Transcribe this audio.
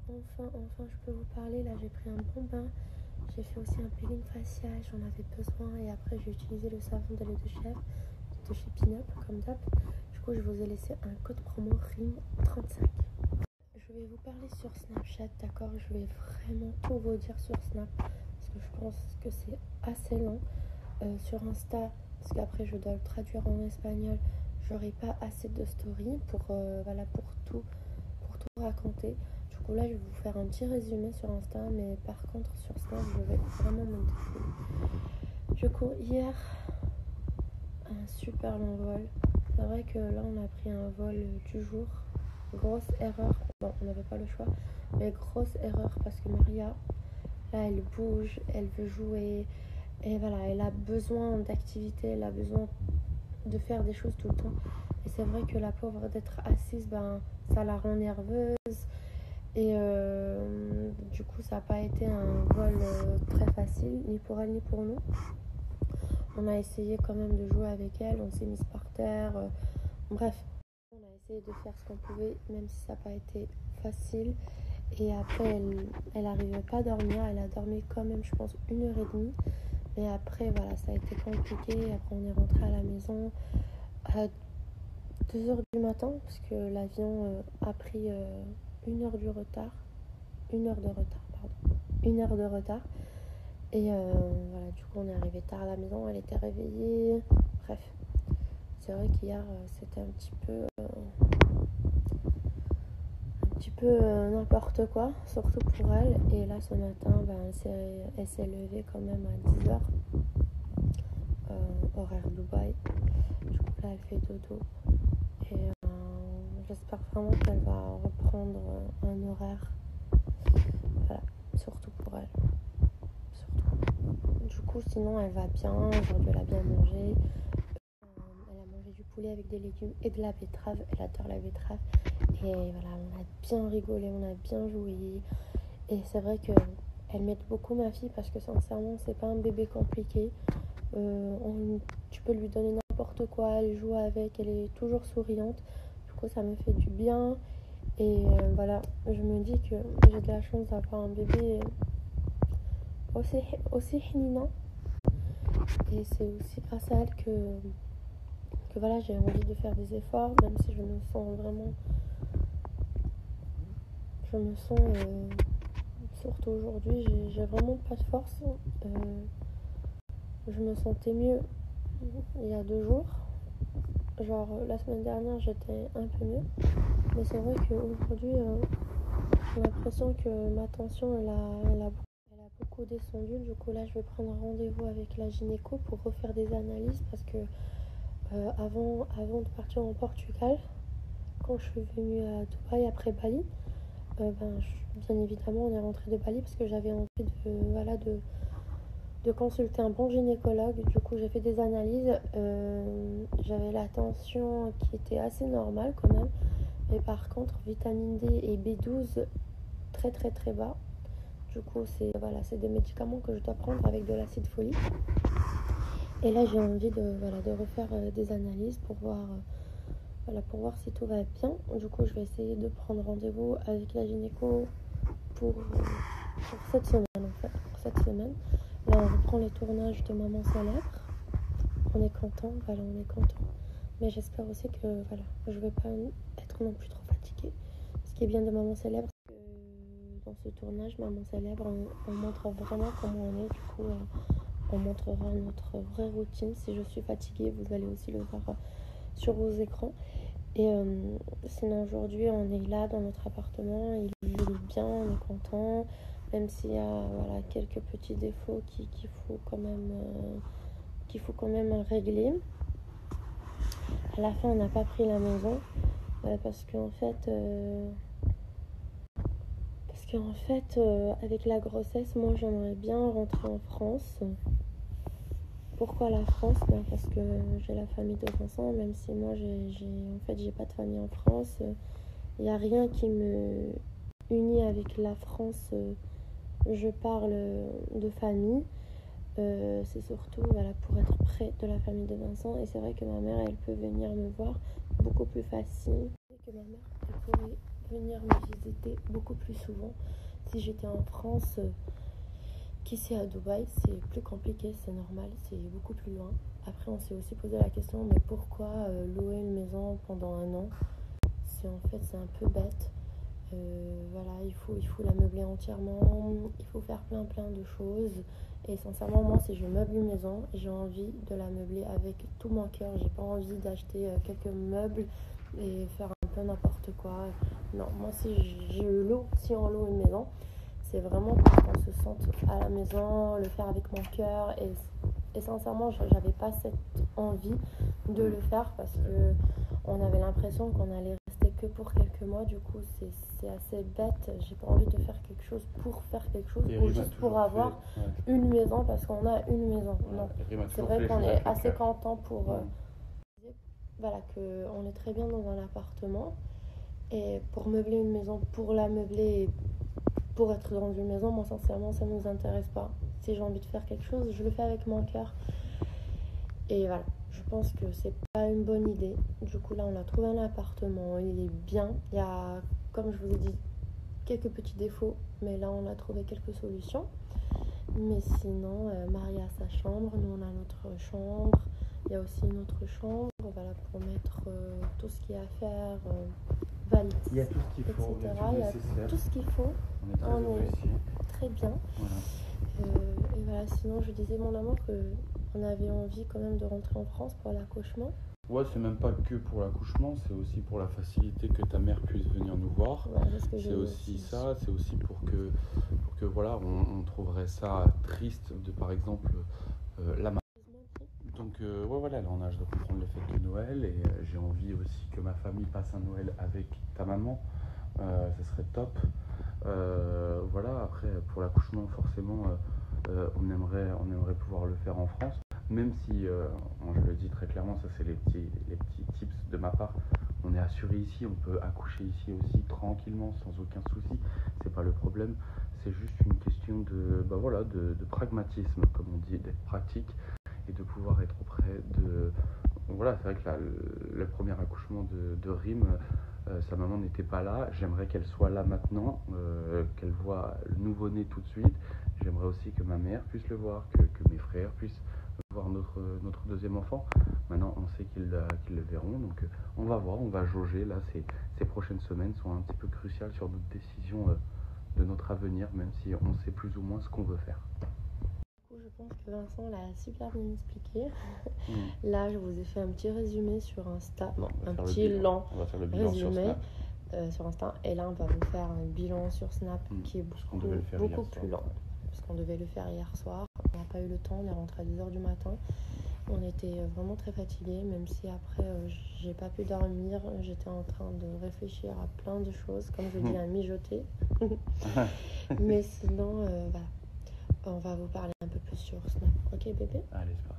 Enfin, je peux vous parler. Là, j'ai pris un bon bain. J'ai fait aussi un peeling facial, j'en avais besoin. Et après, j'ai utilisé le savon de lait de chèvre de chez Pinup, comme d'hab. Du coup, je vous ai laissé un code promo RIM35. Je vais vous parler sur Snapchat, d'accord? Je vais vraiment tout vous dire sur Snap. Parce que je pense que c'est assez long. Sur Insta, parce qu'après, je dois le traduire en espagnol. J'aurai pas assez de story pour tout raconter. Du coup là je vais vous faire un petit résumé sur Insta, mais par contre sur Snap je vais vraiment me défouler. Du coup hier un super long vol. C'est vrai que là on a pris un vol du jour. Grosse erreur. Bon, on n'avait pas le choix, mais grosse erreur parce que Maria là elle bouge, elle veut jouer et voilà, elle a besoin d'activité, elle a besoin de faire des choses tout le temps. Et c'est vrai que la pauvre d'être assise, ça la rend nerveuse. Et du coup, ça n'a pas été un vol très facile, ni pour elle ni pour nous. On a essayé quand même de jouer avec elle, on s'est mise par terre. Bref, on a essayé de faire ce qu'on pouvait, même si ça n'a pas été facile. Et après, elle n'arrivait pas à dormir. Elle a dormi quand même, je pense, 1h30. Mais après, voilà, ça a été compliqué. Après, on est rentré à la maison à 2h du matin, parce que l'avion a pris 1 heure de retard. 1 heure de retard. Et voilà, du coup, on est arrivé tard à la maison. Elle était réveillée. Bref, c'est vrai qu'hier, c'était un petit peu n'importe quoi, surtout pour elle. Et là, ce matin, elle s'est levée quand même à 10h, horaire Dubaï. Du coup, là, elle fait dodo. Et j'espère vraiment qu'elle va reprendre un horaire. Voilà, surtout pour elle. Du coup, sinon, elle va bien. Aujourd'hui, elle a bien mangé. Elle a mangé du poulet avec des légumes et de la betterave. Elle adore la betterave. Et voilà, on a bien rigolé, on a bien joué. Et c'est vrai qu'elle m'aide beaucoup, ma fille, parce que sincèrement, c'est pas un bébé compliqué. Tu peux lui donner n'importe quoi, elle joue avec, elle est toujours souriante. Du coup, ça me fait du bien. Et voilà, je me dis que j'ai de la chance d'avoir un bébé aussi féminin. Et c'est aussi grâce à elle que voilà, j'ai envie de faire des efforts, même si je me sens surtout aujourd'hui, j'ai vraiment pas de force. Je me sentais mieux il y a 2 jours. Genre la semaine dernière j'étais un peu mieux, mais c'est vrai qu'aujourd'hui j'ai l'impression que ma tension elle a beaucoup descendu. Du coup là je vais prendre rendez-vous avec la gynéco pour refaire des analyses parce que avant de partir en Portugal, quand je suis venue à Dubaï après Bali, bien évidemment on est rentré de Bali parce que j'avais envie de consulter un bon gynécologue. Du coup j'ai fait des analyses, j'avais la tension qui était assez normale quand même, mais par contre vitamine D et B12 très très très bas. Du coup c'est des médicaments que je dois prendre avec de l'acide folique. Et là j'ai envie de refaire des analyses pour voir si tout va bien. Du coup je vais essayer de prendre rendez-vous avec la gynéco pour cette semaine en fait. Pour cette semaine. Là on reprend les tournages de Maman Célèbre. On est content. Mais j'espère aussi que je vais pas être non plus trop fatiguée. Ce qui est bien de Maman Célèbre, c'est que dans ce tournage Maman Célèbre, on montre vraiment comment on est. Du coup on montrera notre vraie routine. Si je suis fatiguée, vous allez aussi le voir sur vos écrans. Et sinon aujourd'hui on est là dans notre appartement, il est bien, on est content, même s'il y a quelques petits défauts qu'il faut quand même régler. À la fin on n'a pas pris la maison parce qu'en fait avec la grossesse, moi j'aimerais bien rentrer en France. Pourquoi la France? Parce que j'ai la famille de Vincent, même si moi j'ai pas de famille en France. Il n'y a rien qui me unit avec la France. Je parle de famille. C'est surtout pour être près de la famille de Vincent. Et c'est vrai que ma mère, elle peut venir me voir beaucoup plus facile. Et que ma mère, elle pourrait venir me visiter beaucoup plus souvent. Si j'étais en France, qu'ici à Dubaï, c'est plus compliqué, c'est normal, c'est beaucoup plus loin. Après, on s'est aussi posé la question, mais pourquoi louer une maison pendant un an? C'est un peu bête. Voilà, il faut la meubler entièrement, il faut faire plein de choses. Et sincèrement, moi, si je meuble une maison, j'ai envie de la meubler avec tout mon cœur. J'ai pas envie d'acheter quelques meubles et faire un peu n'importe quoi. Non, moi, si on loue une maison, c'est vraiment pour qu'on se sente à la maison, le faire avec mon cœur. Et sincèrement, j'avais pas cette envie de le faire parce que on avait l'impression qu'on allait rester que pour quelques mois. Du coup, c'est assez bête. J'ai pas envie de faire quelque chose pour faire quelque chose ou juste pour avoir une maison parce qu'on a une maison. Non, c'est vrai qu'on est assez content pour voilà, qu'on est très bien dans un appartement. Et pour meubler une maison, pour la meubler et pour être dans une maison, moi sincèrement ça ne nous intéresse pas. Si j'ai envie de faire quelque chose, je le fais avec mon cœur. Et voilà, je pense que c'est pas une bonne idée. Du coup là on a trouvé un appartement, il est bien. Il y a, comme je vous ai dit, quelques petits défauts, mais là on a trouvé quelques solutions. Mais sinon, Marie a sa chambre, nous on a notre chambre. Il y a aussi une autre chambre, voilà, pour mettre tout ce qu'il y a à faire, valise, il y a tout ce qu'il faut, etc. Il y a tout ce qu'il faut. On est très bien. Voilà. Et voilà, sinon je disais mon amour qu'on avait envie quand même de rentrer en France pour l'accouchement. Ouais, c'est même pas que pour l'accouchement, c'est aussi pour la facilité que ta mère puisse venir nous voir. Ouais, c'est aussi ça, c'est aussi pour que voilà, on trouverait ça triste de par exemple la maman. Donc ouais, voilà, elle est en âge de comprendre les fêtes de Noël et j'ai envie aussi que ma famille passe un Noël avec ta maman, ça serait top. Voilà, après pour l'accouchement forcément on aimerait pouvoir le faire en France, même si je le dis très clairement, ça c'est les petits tips de ma part, on est assuré ici, on peut accoucher ici aussi tranquillement sans aucun souci, c'est pas le problème, c'est juste une question de pragmatisme comme on dit, d'être pratique et de pouvoir être auprès de... Voilà, c'est vrai que le premier accouchement de Rim, sa maman n'était pas là. J'aimerais qu'elle soit là maintenant, qu'elle voit le nouveau-né tout de suite. J'aimerais aussi que ma mère puisse le voir, que mes frères puissent voir notre deuxième enfant. Maintenant, on sait qu'ils le verront, donc on va voir, on va jauger. Là, ces prochaines semaines sont un petit peu cruciales sur notre décision de notre avenir, même si on sait plus ou moins ce qu'on veut faire. Je pense que Vincent l'a super bien expliqué. Là, je vous ai fait un petit résumé sur Insta, un petit long résumé sur Insta. Et là, on va vous faire un bilan sur Snap qui est beaucoup plus long. Parce qu'on devait le faire hier soir. On n'a pas eu le temps, on est rentré à 10h du matin. On était vraiment très fatigués, même si après, j'ai pas pu dormir. J'étais en train de réfléchir à plein de choses, comme je dis, à mijoter. Mais sinon, voilà. On va vous parler un peu plus sur Snap. Ok, bébé? Allez, c'est parti.